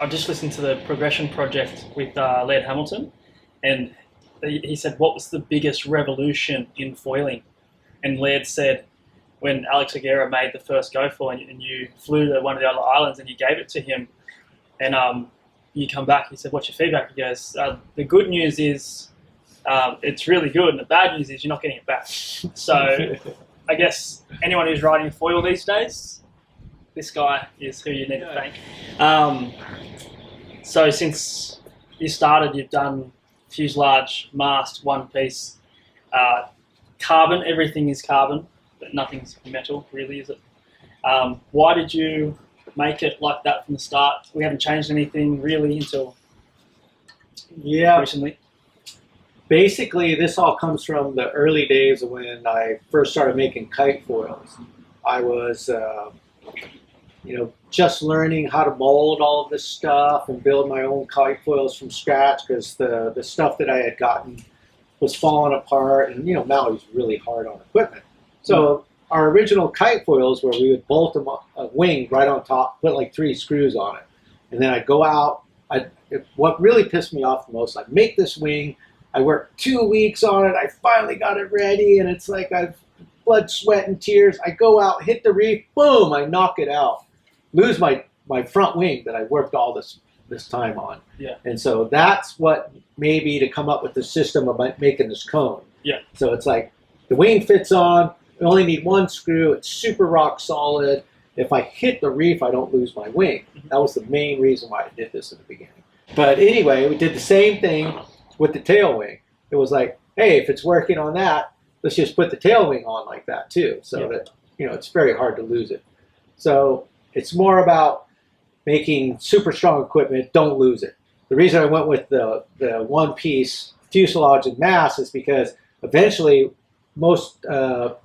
I just listened to the progression project with Laird Hamilton, and he said, what was the biggest revolution in foiling? And Laird said, when Alex Aguera made the first GoFoil and you flew to one of the other islands and you gave it to him, and you come back, he said, what's your feedback? He goes, the good news is it's really good, and the bad news is you're not getting it back. So I guess anyone who's riding a foil these days, this guy is who you need to thank. So since you started, you've done fuselage, mast, one piece, carbon. Everything is carbon, but nothing's metal, really, is it? Why did you make it like that from the start? We haven't changed anything really until recently. Basically, this all comes from the early days of when I first started making kite foils. I was just learning how to mold all of this stuff and build my own kite foils from scratch, because the stuff that I had gotten was falling apart, and Maui's really hard on equipment. So our original kite foils, where we would bolt a wing right on top, put like 3 screws on it, and then I'd go out. What really pissed me off the most, I'd make this wing, I worked 2 weeks on it, I finally got it ready, and it's like I've blood, sweat, and tears. I go out, hit the reef, boom, I knock it out. Lose my front wing that I worked all this time on. Yeah. And so that's what made me to come up with the system of making this cone. Yeah. So it's like the wing fits on, I only need 1 screw, it's super rock solid. If I hit the reef, I don't lose my wing. That was the main reason why I did this in the beginning. But anyway, we did the same thing with the tail wing. It was like, hey, if it's working on that, let's just put the tail wing on like that too, so that it's very hard to lose it. So it's more about making super strong equipment, don't lose it. The reason I went with the one-piece fuselage and mast is because eventually most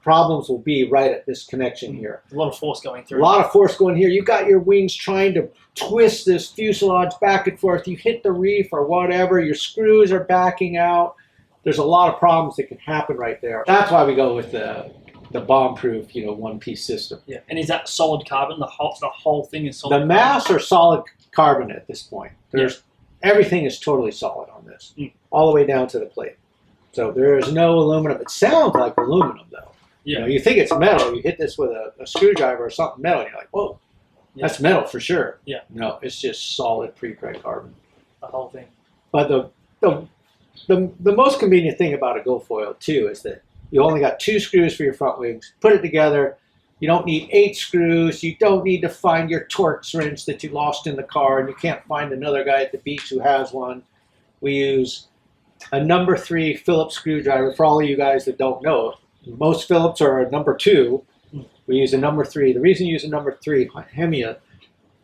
problems will be right at this connection here. A lot of force going through. A lot of force going here. You've got your wings trying to twist this fuselage back and forth. You hit the reef or whatever, your screws are backing out. There's a lot of problems that can happen right there. That's why we go with the bomb-proof, one-piece system. Yeah, and is that solid carbon? The whole thing is solid. The masts are solid carbon at this point. Everything is totally solid on this, all the way down to the plate. So there is no aluminum. It sounds like aluminum, though. Yeah. You think it's metal. You hit this with a screwdriver or something metal, and you're like, whoa, that's metal for sure. Yeah. No, it's just solid pre-preg carbon. The whole thing. But the most convenient thing about a GoFoil too is that you only got 2 screws for your front wings. Put it together. You don't need 8 screws. You don't need to find your Torx wrench that you lost in the car, and you can't find another guy at the beach who has one. We use a number 3 Phillips screwdriver. For all of you guys that don't know, most Phillips are a number 2. We use a number 3. The reason you use a number 3, Hemiya,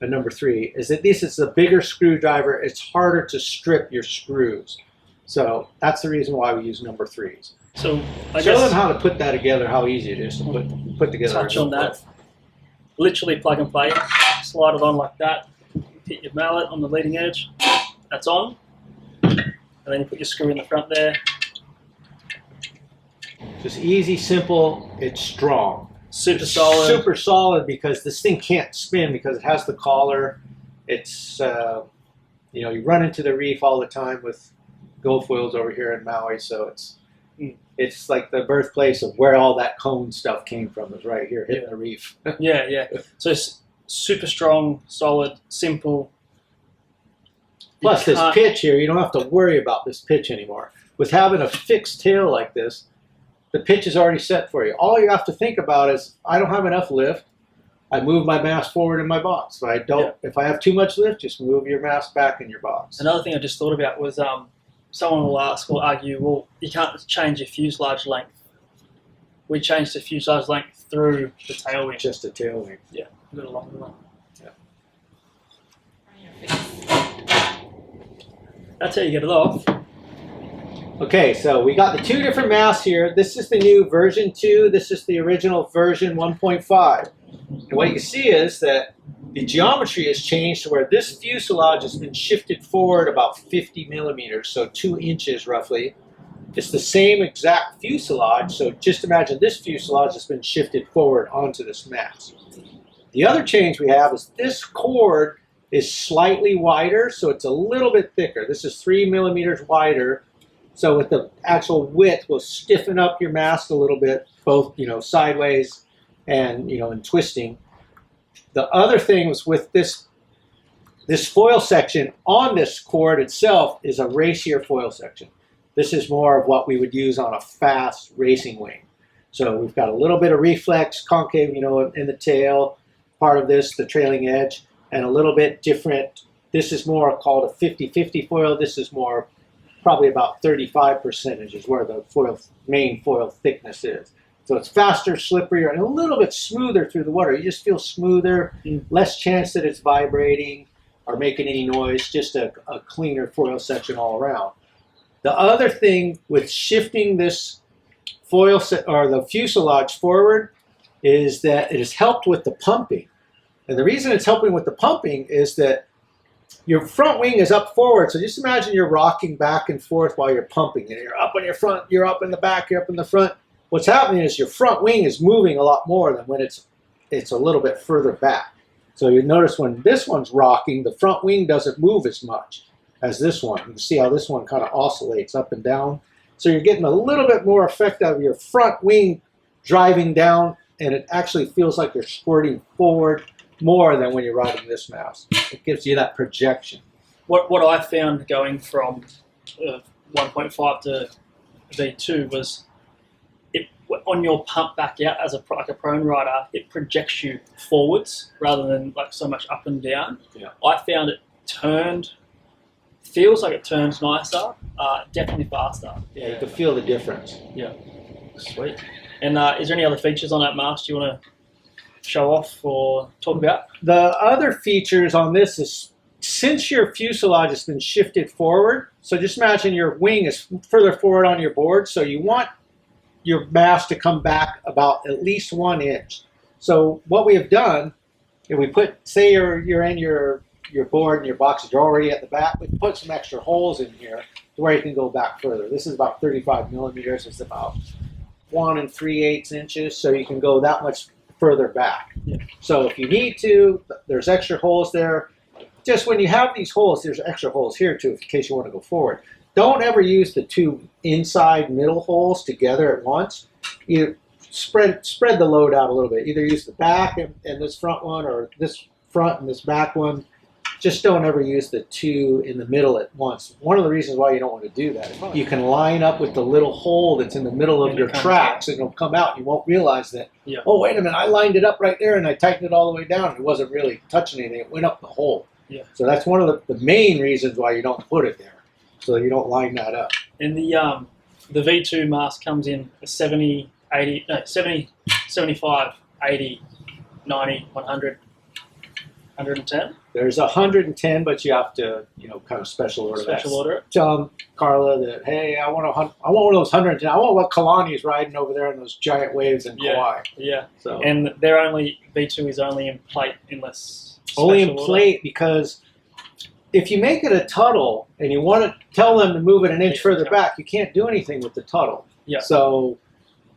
a number 3, is that this is a bigger screwdriver. It's harder to strip your screws. So that's the reason why we use number 3s. So show them how to put that together, how easy it is to put together. Touch on that. Literally plug and play. Slide it on like that. Hit your mallet on the leading edge. That's on. And then you put your screw in the front there. Just easy, simple, it's strong. Super solid. Super solid, because this thing can't spin because it has the collar. It's, you run into the reef all the time with GoFoils over here in Maui, so it's like the birthplace of where all that cone stuff came from, is right here hitting the reef. Yeah. So it's super strong, solid, simple. Plus this pitch here, you don't have to worry about this pitch anymore. With having a fixed tail like this, the pitch is already set for you. All you have to think about is, I don't have enough lift, I move my mast forward in my box. If I have too much lift, just move your mast back in your box. Another thing I just thought about was someone will argue, well, you can't change your fuselage length. We changed the fuselage length through the tail wing. Just a tail wing. Yeah, a little longer one. Yeah. That's how you get it off. Okay, so we got the 2 different masts here. This is the new version 2. This is the original version 1.5. And what you can see is that the geometry has changed to where this fuselage has been shifted forward about 50 millimeters, so 2 inches roughly. It's the same exact fuselage, so just imagine this fuselage has been shifted forward onto this mast. The other change we have is this cord is slightly wider, so it's a little bit thicker. This is 3 millimeters wider. So with the actual width, will stiffen up your mast a little bit, both sideways and in twisting. The other thing was with this foil section on this cord itself is a racier foil section. This is more of what we would use on a fast racing wing. So we've got a little bit of reflex, concave, in the tail part of this, the trailing edge, and a little bit different. This is more called a 50-50 foil. This is more probably about 35% is where the main foil thickness is. So it's faster, slipperier, and a little bit smoother through the water. You just feel smoother, less chance that it's vibrating or making any noise, just a cleaner foil section all around. The other thing with shifting this foil or the fuselage forward is that it has helped with the pumping. And the reason it's helping with the pumping is that your front wing is up forward, so just imagine you're rocking back and forth while you're pumping. And you're up on your front, you're up in the back, you're up in the front. What's happening is your front wing is moving a lot more than when it's a little bit further back. So you notice when this one's rocking, the front wing doesn't move as much as this one. You can see how this one kind of oscillates up and down. So you're getting a little bit more effect out of your front wing driving down, and it actually feels like you're squirting forward more than when you're riding this mast. It gives you that projection. What I found going from 1.5 to V2 was on your pump back out as a prone rider, it projects you forwards rather than like so much up and down. Yeah. I found it feels like it turns nicer, definitely faster. Yeah, you can feel the difference. Yeah, sweet. And is there any other features on that mast you want to show off or talk about? The other features on this is, since your fuselage has been shifted forward, so just imagine your wing is further forward on your board, so you want your mast to come back about at least 1 inch. So what we have done, if we put, say you're in your board and your boxes are already at the back, we put some extra holes in here to where you can go back further. This is about 35 millimeters, it's about 1 3/8 inches, so you can go that much further back. Yeah. So if you need to, there's extra holes there. Just when you have these holes, there's extra holes here too, in case you want to go forward. Don't ever use the 2 inside middle holes together at once. Either spread the load out a little bit. Either use the back and this front one, or this front and this back one. Just don't ever use the 2 in the middle at once. One of the reasons why you don't want to do that is you can line up with the little hole that's in the middle of your tracks, and it'll come out. You won't realize that, oh, wait a minute, I lined it up right there and I tightened it all the way down. It wasn't really touching anything. It went up the hole. Yeah. So that's one of the main reasons why you don't put it there, so you don't line that up. And the V2 mast comes in a 70, 80, no, 70, 75, 80, 90, 100, 110. There's 110, but you have to, kind of special order that. Special order it. Tell Carla that, hey, I want one of those 110. I want what Kalani's riding over there in those giant waves in Kauai. Yeah. So And V2 is only in plate unless only in special plate order. Because if you make it a Tuttle and you want to tell them to move it an inch further back, you can't do anything with the Tuttle. Yeah. So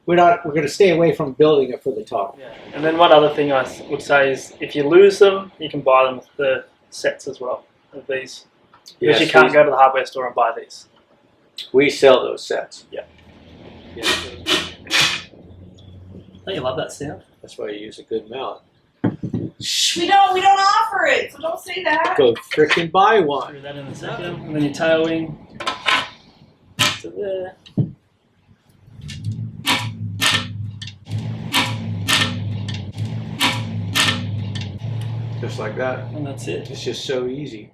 we're going to stay away from building it for the Tuttle. Yeah. And then one other thing I would say is, if you lose them, you can buy them with the sets as well of these. Because you can't go to the hardware store and buy these. We sell those sets. Yeah. Don't you love that sound? That's why you use a good mallet. Shh, we don't offer it, so don't say that. Go frickin' buy one. Throw that in a second, and then your tail wing to there. Just like that. And that's it. It's just so easy.